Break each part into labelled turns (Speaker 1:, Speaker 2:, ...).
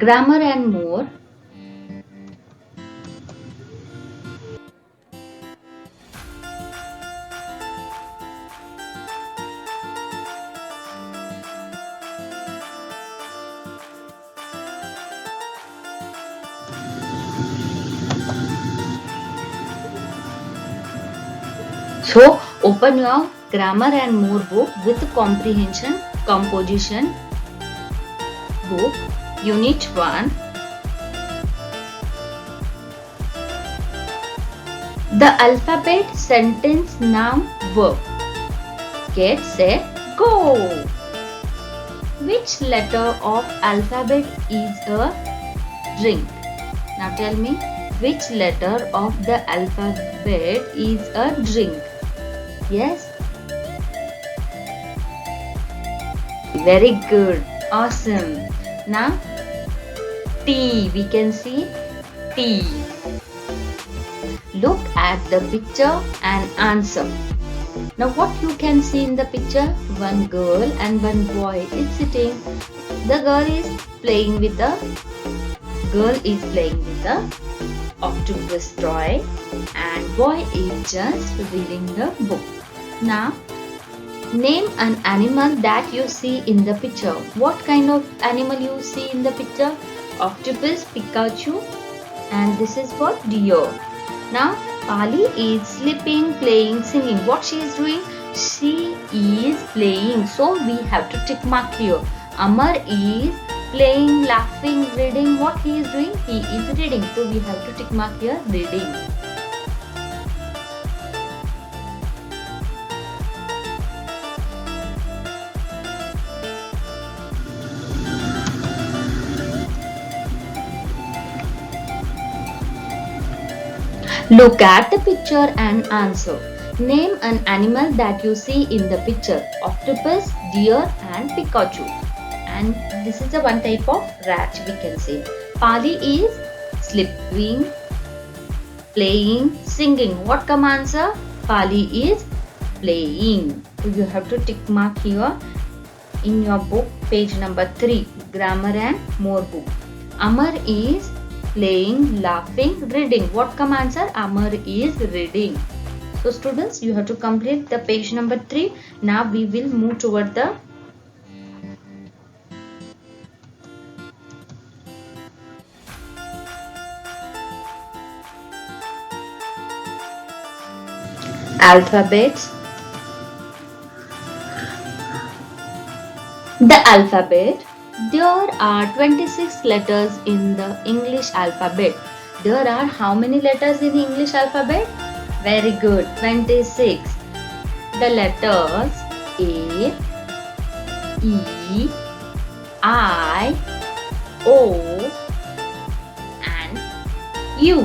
Speaker 1: Grammar and more. So open your grammar and more book with comprehension composition book unit 1. The alphabet sentence noun verb. Get set go. Which letter of alphabet is a drink? Now tell me, which letter of the alphabet is a drink? Yes? Very good. Awesome. Now T. We can see T. Look at the picture and answer. Now what you can see in the picture? One girl and one boy is sitting. The girl is playing with the octopus toy and boy is just reading the book. Now name an animal that you see in the picture. What kind of animal you see in the picture? Octopus, Pikachu, and this is what? Deer. Now Pali is sleeping, playing, singing. What she is doing? She is playing. So we have to tick mark here. Amar is playing, laughing, reading. What he is doing? He is reading. So we have to tick mark here, reading. Look at the picture and answer. Name an animal that you see in the picture. Octopus, deer and Pikachu. And this is the one type of rat we can say. Pali is sleeping, playing, singing. What come answer? Pali is playing. So you have to tick mark here in your book page number 3, grammar and more book. Amar is playing, laughing, reading. What come answer? Amar is reading. So students, you have to complete the page number 3. Now we will move toward the alphabets. The alphabet. There are 26 letters in the English alphabet. There are how many letters in the English alphabet? Very good, 26. The letters A, E, I, O and U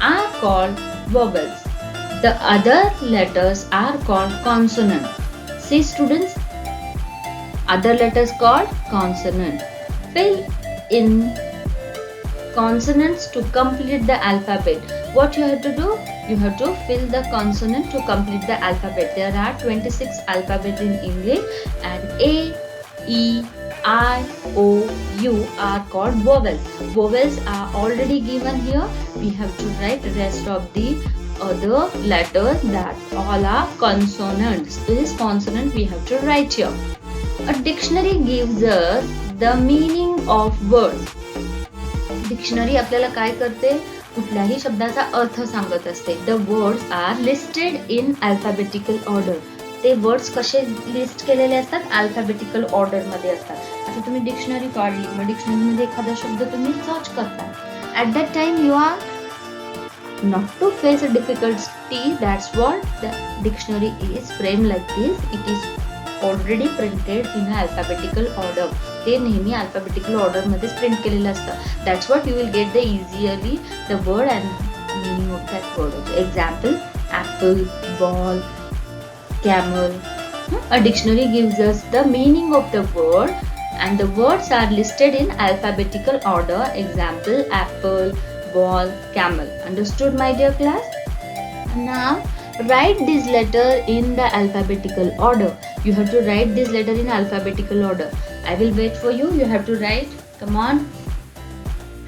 Speaker 1: are called vowels. The other letters are called consonant. See students, other letters called consonant. Fill in consonants to complete the alphabet. What you have to do? You have to fill the consonant to complete the alphabet. There are 26 alphabets in English and A, E, I, O, U are called vowels. Vowels are already given here. We have to write the rest of the other letters that all are consonants. This consonant we have to write here. A dictionary gives us the meaning of words. Dictionary आपल्याला काय करते? कुठल्याही शब्दाचा अर्थ सांगत असते. The words are listed in alphabetical order. ते words कसे list केलेले असतात? अल्फाबेटिकल ऑर्डर मध्ये असतात. आता तुम्ही डिक्शनरी काढली, मग डिक्शनरी मध्ये एखादा शब्द तुम्ही सर्च करता. At that time you are not to face a difficulty. That's what the dictionary is framed like this. It is already printed in alphabetical order. ते नेहमी alphabetical order मध्ये प्रिंट केलेलं असतं. That's what you will get the easily the word and meaning of that word. Example: apple, ball, camel. A dictionary gives us the meaning of the word and the words are listed in alphabetical order. Example: apple, ball, camel. Understood, my dear class? Now write this letter in the alphabetical order. You have to write this letter in alphabetical order. I will wait for you. You have to write. Come on.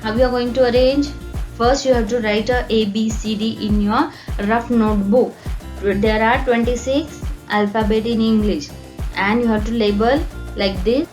Speaker 1: How you are going to arrange? First you have to write a B, C, D in your rough notebook. There are 26 alphabet in English and you have to label like this.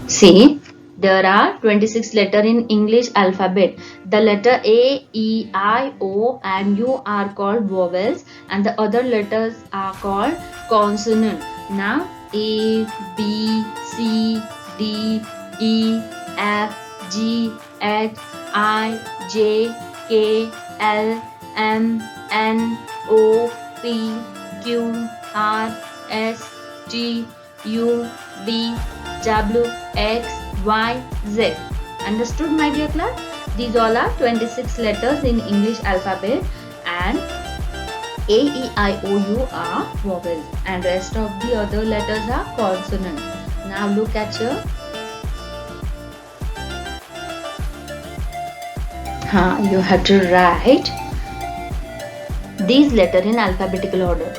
Speaker 1: See, there are 26 letters in English alphabet. The letter A, E, I, O and U are called vowels and the other letters are called consonant. Now A, B, C, D, E, F, G, H, I, J, K, L, M, N, O, P, Q, R, S, T, U, V, W, X, Y, Z. Understood, my dear class? These all are 26 letters in English alphabet and A, E, I, O, U are vowels and rest of the other letters are consonant. Now look at your you have to write these letters in alphabetical order.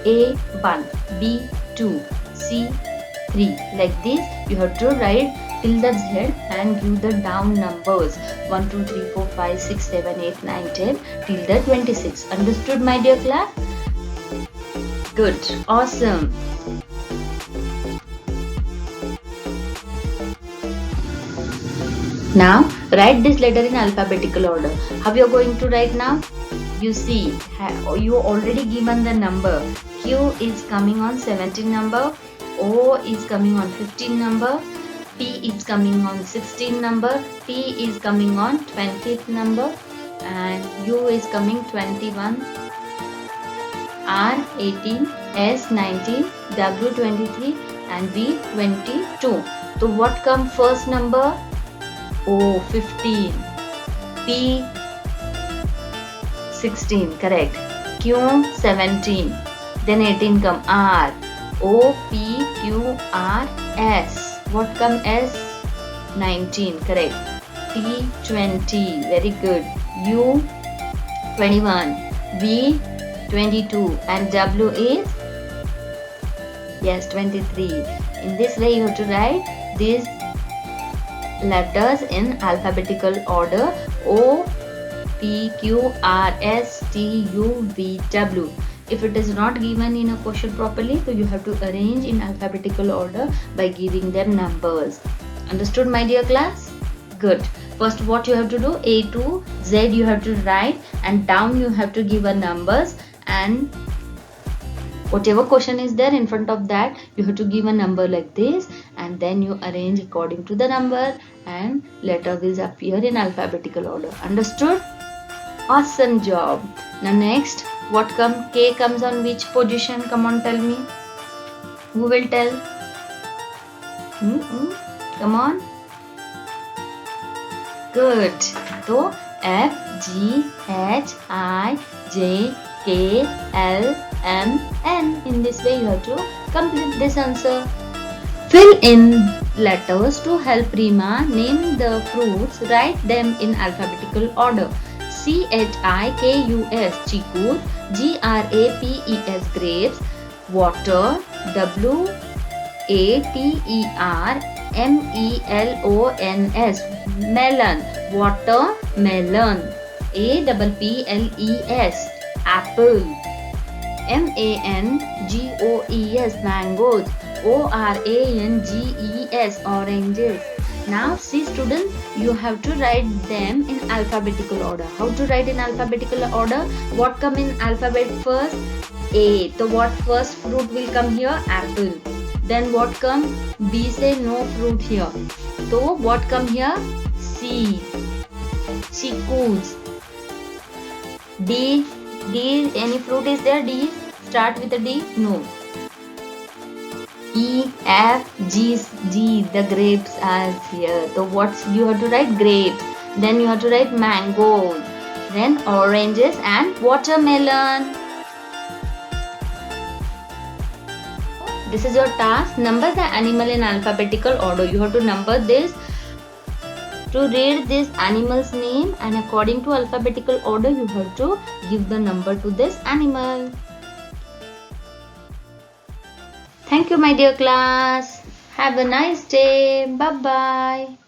Speaker 1: A1, B2, C3. Like this you have to write till the Z and give the down numbers 1, 2, 3, 4, 5, 6, 7, 8, 9, 10 till the 26. Understood, my dear class? Good. Awesome. Now write this letter in alphabetical order. How you are going to write now? You see, you already given the number. Q is coming on 17 number, O is coming on 15 number, P is coming on 16 number, T is coming on 20th number and U is coming 21, R 18, S 19, W 23 and V 22. So what come first number? O 15, P 16, correct. Q 17, then 18 come R, O, P, Q, R, S. What come S? 19, correct. T 20, very good. U 21, V 22 and W is? Yes, 23. In this way you have to write these letters in alphabetical order. O, P, Q, R, S, T, U, V, W. If it is not given in a question properly, so you have to arrange in alphabetical order by giving them numbers. Understood, my dear class? Good. First what you have to do, A to Z you have to write and down you have to give a numbers and whatever question is there in front of that you have to give a number like this and then you arrange according to the number and letter will appear in alphabetical order. Understood? Awesome job. Now next, what come? K comes on which position? Come on, tell me. Who will tell? Come on. Good. So F, G, H, I, J, K, L, M, N. In this way you have to complete this answer. Fill in letters to help Rima name the fruits. Write them in alphabetical order. CHIKUS chikus, GRAPES grapes, water, WATER MELONS melon, water melon, APPLES apple, MANGOES mangoes, ORANGES oranges. Now see students, you have to write them in alphabetical order. How to write in alphabetical order? What come in alphabet first? A. So what first fruit will come here? Apple. Then what come? B say no fruit here. So what come here? C. Chikus. D. Any fruit is there? D. Start with a D? No. E, F, G, the grapes are here. So what you have to write? Grapes. Then you have to write mangoes. Then oranges and watermelon. This is your task. Number the animal in alphabetical order. You have to number this to read this animal's name and according to alphabetical order you have to give the number to this animal. Thank you, my dear class. Have a nice day. Bye bye.